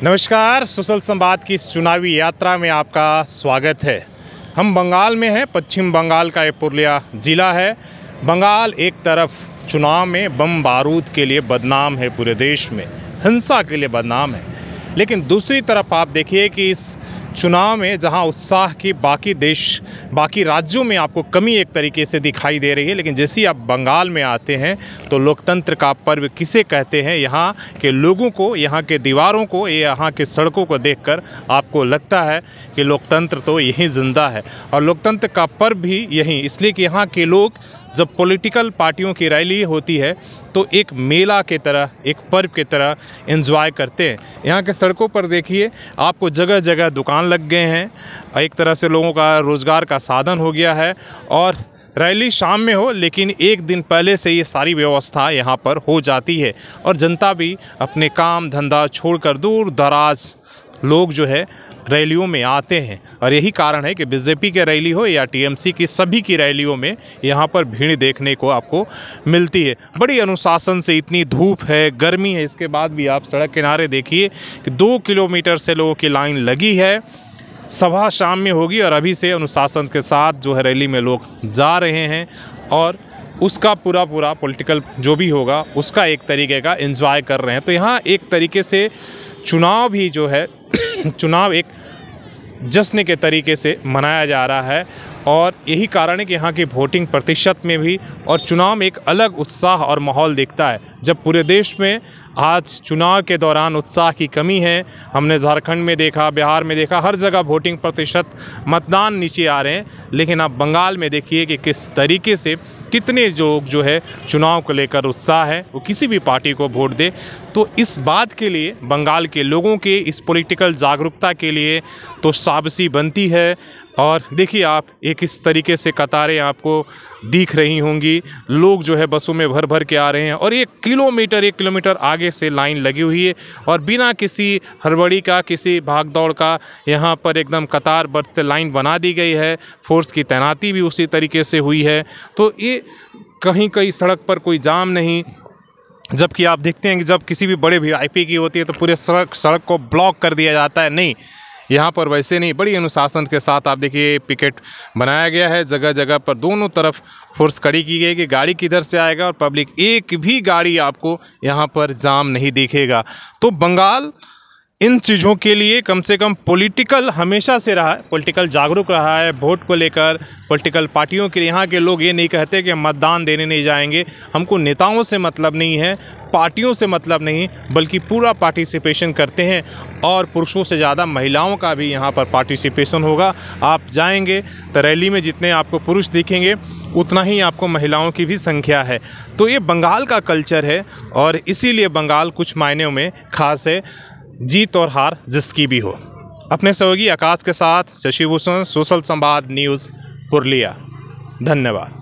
नमस्कार, सोशल संवाद की इस चुनावी यात्रा में आपका स्वागत है। हम बंगाल में हैं। पश्चिम बंगाल का ये पुरुलिया ज़िला है। बंगाल एक तरफ चुनाव में बम बारूद के लिए बदनाम है, पूरे देश में हिंसा के लिए बदनाम है, लेकिन दूसरी तरफ आप देखिए कि इस चुनाव में जहां उत्साह की बाकी राज्यों में आपको कमी एक तरीके से दिखाई दे रही है, लेकिन जैसे ही आप बंगाल में आते हैं तो लोकतंत्र का पर्व किसे कहते हैं, यहाँ के लोगों को, यहाँ के दीवारों को, यहाँ के सड़कों को देखकर आपको लगता है कि लोकतंत्र तो यहीं जिंदा है। और लोकतंत्र का पर्व भी यहीं, इसलिए कि यहाँ के लोग जब पॉलिटिकल पार्टियों की रैली होती है तो एक मेला के तरह, एक पर्व की तरह एंजॉय करते हैं। यहाँ के सड़कों पर देखिए, आपको जगह जगह दुकान लग गए हैं, एक तरह से लोगों का रोज़गार का साधन हो गया है। और रैली शाम में हो, लेकिन एक दिन पहले से ये सारी व्यवस्था यहाँ पर हो जाती है और जनता भी अपने काम धंधा छोड़कर दूर दराज लोग जो है रैलियों में आते हैं। और यही कारण है कि बीजेपी की रैली हो या टीएमसी की, सभी की रैलियों में यहाँ पर भीड़ देखने को आपको मिलती है। बड़ी अनुशासन से, इतनी धूप है, गर्मी है, इसके बाद भी आप सड़क किनारे देखिए कि 2 किलोमीटर से लोगों की लाइन लगी है। सभा शाम में होगी और अभी से अनुशासन के साथ जो है रैली में लोग जा रहे हैं और उसका पूरा पॉलिटिकल जो भी होगा उसका एक तरीके का एंजॉय कर रहे हैं। तो यहाँ एक तरीके से चुनाव भी जो है चुनाव एक जश्न के तरीके से मनाया जा रहा है। और यही कारण है कि यहाँ की वोटिंग प्रतिशत में भी और चुनाव में एक अलग उत्साह और माहौल दिखता है। जब पूरे देश में आज चुनाव के दौरान उत्साह की कमी है, हमने झारखंड में देखा, बिहार में देखा, हर जगह वोटिंग प्रतिशत, मतदान नीचे आ रहे हैं, लेकिन आप बंगाल में देखिए कि किस तरीके से कितने लोग जो है चुनाव को लेकर उत्साह है, वो किसी भी पार्टी को वोट दे। तो इस बात के लिए बंगाल के लोगों के इस पॉलिटिकल जागरूकता के लिए तो शाबाशी बनती है। और देखिए आप, एक इस तरीके से कतारें आपको दिख रही होंगी, लोग जो है बसों में भर भर के आ रहे हैं और 1 किलोमीटर आगे से लाइन लगी हुई है और बिना किसी हड़बड़ी का, किसी भागदौड़ का यहाँ पर एकदम कतारबद्ध से लाइन बना दी गई है। फोर्स की तैनाती भी उसी तरीके से हुई है। तो ये कहीं सड़क पर कोई जाम नहीं, जबकि आप देखते हैं कि जब किसी भी बड़े वीआईपी की होती है तो पूरे सड़क को ब्लॉक कर दिया जाता है। नहीं, यहाँ पर वैसे नहीं, बड़ी अनुशासन के साथ आप देखिए पिकेट बनाया गया है। जगह जगह पर दोनों तरफ फोर्स खड़ी की गई कि गाड़ी किधर से आएगा और पब्लिक, एक भी गाड़ी आपको यहाँ पर जाम नहीं दिखेगा। तो बंगाल इन चीज़ों के लिए कम से कम पॉलिटिकल हमेशा से रहा है, पॉलिटिकल जागरूक रहा है। वोट को लेकर पॉलिटिकल पार्टियों के लिए यहाँ के लोग ये नहीं कहते कि हम मतदान देने नहीं जाएंगे, हमको नेताओं से मतलब नहीं है, पार्टियों से मतलब नहीं, बल्कि पूरा पार्टिसिपेशन करते हैं। और पुरुषों से ज़्यादा महिलाओं का भी यहाँ पर पार्टिसिपेशन होगा। आप जाएंगे तो रैली में जितने आपको पुरुष दिखेंगे उतना ही आपको महिलाओं की भी संख्या है। तो ये बंगाल का कल्चर है और इसीलिए बंगाल कुछ मायनों में खास है, जीत और हार जिसकी भी हो। अपने सहयोगी आकाश के साथ शशि भूषण, सोशल संवाद न्यूज़ पुरुलिया। धन्यवाद।